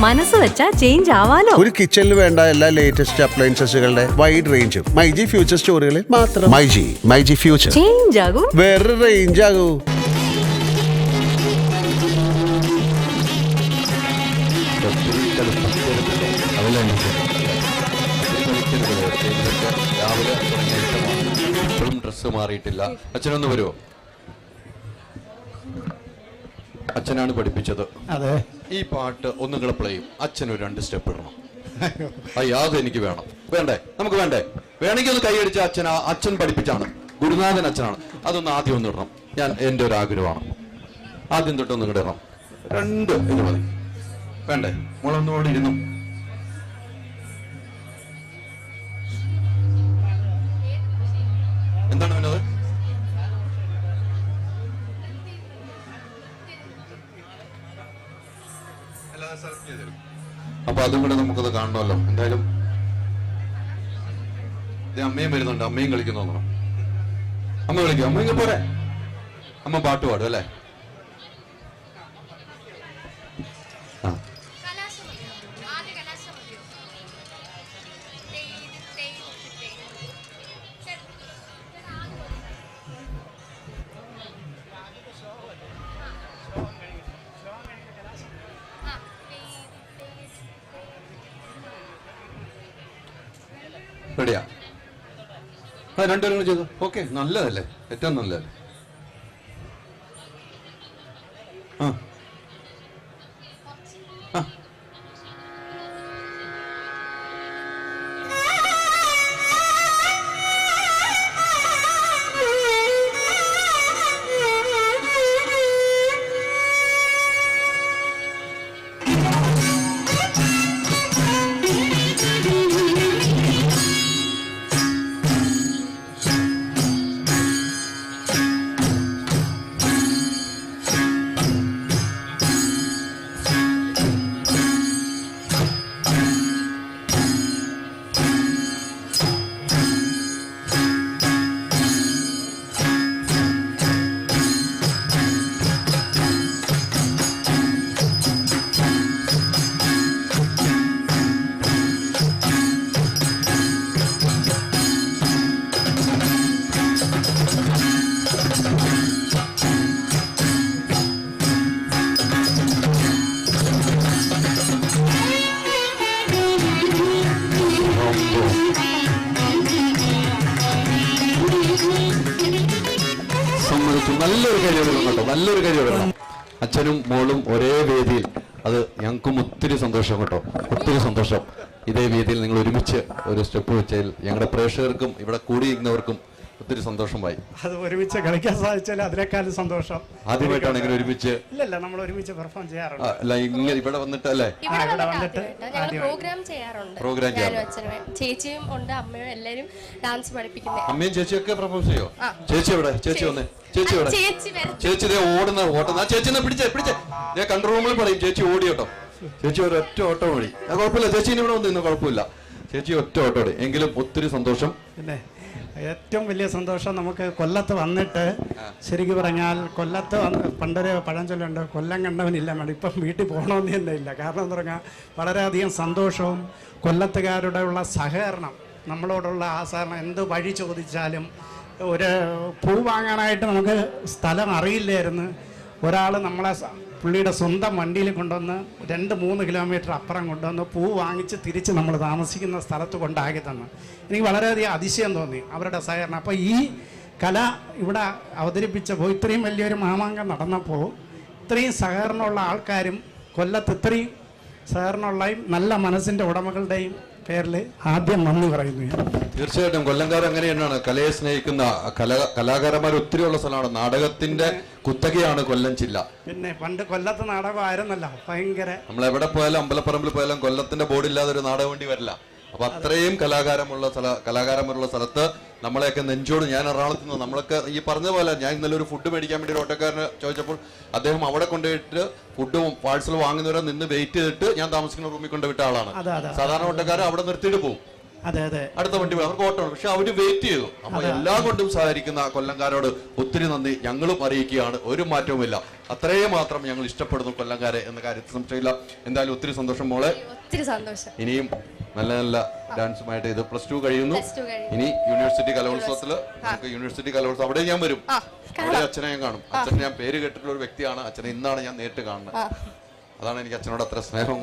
മനസ്സ് വെച്ചാ ചേഞ്ച് ആവാലോ. ഒരു കിച്ചണിൽ വേണ്ട എല്ലാ ലേറ്റസ്റ്റ് അപ്ലയൻസസുകളുടെ വൈഡ് റേഞ്ചും മൈജി ഫ്യൂച്ചർ സ്റ്റോറുകളിൽ മാത്രം. മൈജി ഫ്യൂച്ചർ ചേഞ്ച് ആകും, വേറൊരു റേഞ്ച് ആകൂ. ഡ്രസ് മാറിയിട്ടില്ല. അച്ഛനൊന്ന് വരുമോ? അച്ഛനാണ് പഠിപ്പിച്ചത്. അതെ. ഈ പാട്ട് ഒന്നുകൂടെ പ്ലേ ചെയ്യും. അച്ഛനൊരു 2 സ്റ്റെപ്പ് ഇടണം. അയ്യോ അതെനിക്ക് വേണം. വേണ്ടേ? നമുക്ക് വേണ്ടേ? വേണമെങ്കിൽ ഒന്ന് കൈയടിച്ച അച്ഛൻ പഠിപ്പിച്ചാണ്, ഗുരുനാഥൻ അച്ഛനാണ്. അതൊന്ന് ആദ്യം ഒന്ന് ഇടണം. എൻ്റെ ഒരു ആഗ്രഹമാണ്. ആദ്യം തൊട്ടൊന്നും ഇങ്ങോട്ട് ഇടണം. 2 ഇത് മതി. വേണ്ടേ? മോളൊന്നുകൂടി ഇരുന്നു. എന്താണ് വിനോദ്? അപ്പൊ അതും കൂടെ നമുക്കത് കാണണമല്ലോ. എന്തായാലും അമ്മയും വരുന്നുണ്ട്. അമ്മയും കളിക്കുന്നു തോന്നണം. അമ്മ കളിക്കും. അമ്മ ഇങ്ങനെ പോരെ. അമ്മ പാട്ട് പാടും അല്ലേ? ആ റെഡിയാ? രണ്ടുപേരും ചെയ്തു. ഓക്കെ, നല്ലതല്ലേ? ഏറ്റവും നല്ലതല്ലേ? ആ ആ നല്ലൊരു കാര്യം കേട്ടോ, നല്ലൊരു കാര്യം. അച്ഛനും മോളും ഒരേ വേദിയിൽ, അത് ഞങ്ങൾക്കും ഒത്തിരി സന്തോഷം കേട്ടോ, ഒത്തിരി സന്തോഷം. ഇതേ വേദിയിൽ നിങ്ങൾ ഒരുമിച്ച് ഒരു സ്റ്റെപ്പ് വെച്ചതിൽ ഞങ്ങളുടെ പ്രേക്ഷകർക്കും ഇവിടെ കൂടിയിരിക്കുന്നവർക്കും ഒത്തിരി സന്തോഷമായി. അത് ഒരുമിച്ച് കളിക്കാൻ സാധിച്ചാൽ അതിനേക്കാളും സന്തോഷം. ആദ്യമായിട്ടാണ് ഇങ്ങനെ ഒരുമിച്ച്? ഇല്ല, നമ്മൾ ഒരുമിച്ച് പെർഫോം ചെയ്യാറുണ്ട്. അല്ല, ഇങ്ങനെ ഇവിടെ വന്നിട്ട് അല്ലേ? പ്രോഗ്രാം ചെയ്യാറുണ്ട്. ചേച്ചിയും ഉണ്ട്, അമ്മയും എല്ലാരും ഡാൻസ് പഠിപ്പിക്കുന്നത്. അമ്മയും ചേച്ചിയൊക്കെ പ്രപ്പോസ് ചെയ്യോ? ചേച്ചി എവിടെ? ചേച്ചി വന്നേ. ചേച്ചി എവിടെ? ചേച്ചി ഓടുന്ന ചേച്ചി പിടിച്ചേ. ഞാൻ കൺട്രോൾ റൂമിൽ പറയും ചേച്ചി ഓടി കേട്ടോ. ചേച്ചി ഒരൊറ്റ ഓട്ടം ഓടി. കുഴപ്പമില്ല, ചേച്ചീനെ ഇവിടെ വന്നിരുന്നു, കുഴപ്പമില്ല. ചേച്ചി ഒറ്റ ഓട്ടം ഓടി. എങ്കിലും ഒത്തിരി സന്തോഷം. പിന്നെ ഏറ്റവും വലിയ സന്തോഷം നമുക്ക് കൊല്ലത്ത് വന്നിട്ട്, ശരിക്കും പറഞ്ഞാൽ കൊല്ലത്ത് പണ്ടൊരു പഴഞ്ചൊല്ലുണ്ട്, കൊല്ലം കണ്ടവനില്ല മേഡം. ഇപ്പം വീട്ടിൽ പോകണമെന്ന് തന്നെ ഇല്ല. കാരണം എന്ന് പറഞ്ഞാൽ വളരെയധികം സന്തോഷവും കൊല്ലത്തുകാരുടെ ഉള്ള സഹകരണം, നമ്മളോടുള്ള ആ സഹകരണം. എന്ത് വഴി ചോദിച്ചാലും, ഒരു പൂ വാങ്ങാനായിട്ട് നമുക്ക് സ്ഥലം അറിയില്ലായിരുന്നു. ഒരാൾ നമ്മളെ പുള്ളിയുടെ സ്വന്തം വണ്ടിയിൽ കൊണ്ടുവന്ന് 2-3 കിലോമീറ്റർ അപ്പുറം കൊണ്ടുവന്ന് പൂ വാങ്ങിച്ച് തിരിച്ച് നമ്മൾ താമസിക്കുന്ന സ്ഥലത്ത് കൊണ്ടാക്കി തന്നു. എനിക്ക് വളരെയധികം അതിശയം തോന്നി അവരുടെ സഹകരണം. അപ്പോൾ ഈ കല ഇവിടെ അവതരിപ്പിച്ചപ്പോൾ, ഇത്രയും വലിയൊരു മാമാങ്കം നടന്നപ്പോൾ ഇത്രയും സഹകരണമുള്ള ആൾക്കാരും, കൊല്ലത്ത് ഇത്രയും സഹകരണമുള്ളയും നല്ല മനസ്സിൻ്റെ ഉടമകളുടെയും പേരിൽ ആദ്യം നന്ദി പറയുന്നു. തീർച്ചയായിട്ടും കൊല്ലംകാർ അങ്ങനെയാണ്, കലയെ സ്നേഹിക്കുന്ന കലാകാരന്മാർ ഒത്തിരി ഉള്ള സ്ഥലമാണ്. നാടകത്തിന്റെ കുത്തകയാണ് കൊല്ലം ജില്ല. പിന്നെ പണ്ട് കൊല്ലത്ത് നാടകമായിരുന്നല്ലോ ഭയങ്കര. നമ്മൾ എവിടെ പോയാലും, അമ്പലപ്പറമ്പിൽ പോയാലും കൊല്ലത്തിന്റെ ബോർഡില്ലാതെ ഒരു നാടകം വേണ്ടി വരില്ല. അപ്പൊ അത്രയും കലാകാരന്മാരുള്ള സ്ഥലത്ത് നമ്മളെയൊക്കെ നെഞ്ചോട്, ഞാൻ എറണാകുളത്ത് നിന്ന്, നമ്മളൊക്കെ ഈ പറഞ്ഞ പോലെ, ഞാൻ ഇന്നലെ ഒരു ഫുഡ് മേടിക്കാൻ വേണ്ടി ഒരു ഓട്ടോക്കാരന് ചോദിച്ചപ്പോൾ അദ്ദേഹം അവിടെ കൊണ്ടുപോയിട്ട് ഫുഡും പാഴ്സൽ വാങ്ങുന്നവരെ നിന്ന് വെയിറ്റ് ചെയ്തിട്ട് ഞാൻ താമസിക്കുന്ന റൂമിൽ കൊണ്ടുവിട്ട ആളാണ്. സാധാരണ ഓട്ടോക്കാരൻ അവിടെ നിർത്തിയിട്ട് പോകും. അതെ അതെ അടുത്ത വണ്ടി വരും. അവർക്ക് ഓട്ടമാണ്, പക്ഷെ അവര് വെയിറ്റ് ചെയ്തു. അപ്പൊ എല്ലാം കൊണ്ടും സഹകരിക്കുന്ന കൊല്ലംകാരോട് ഒത്തിരി നന്ദി ഞങ്ങളും അറിയിക്കുകയാണ്. ഒരു മാറ്റവുമില്ല, അത്രയും മാത്രം ഞങ്ങൾ ഇഷ്ടപ്പെടുന്നു കൊല്ലംകാരെ എന്ന കാര്യത്തിൽ സംശയമില്ല. എന്തായാലും ഒത്തിരി സന്തോഷം മോളെ, ഒത്തിരി സന്തോഷം. ഇനിയും നല്ല നല്ല ഡാൻസുമായിട്ട് ഇത് +2 കഴിയുന്നു. ഇനി യൂണിവേഴ്സിറ്റി കലോത്സവത്തില് നമുക്ക് യൂണിവേഴ്സിറ്റി കലോത്സവം അവിടെ ഞാൻ വരും. അവിടെ അച്ഛനെ ഞാൻ കാണും. അച്ഛനെ ഞാൻ പേര് കേട്ടിട്ടുള്ള ഒരു വ്യക്തിയാണ്. അച്ഛനെ ഇന്നാണ് ഞാൻ നേരിട്ട് കാണുന്നത്. അതാണ് എനിക്ക് അച്ഛനോട് അത്ര സ്നേഹം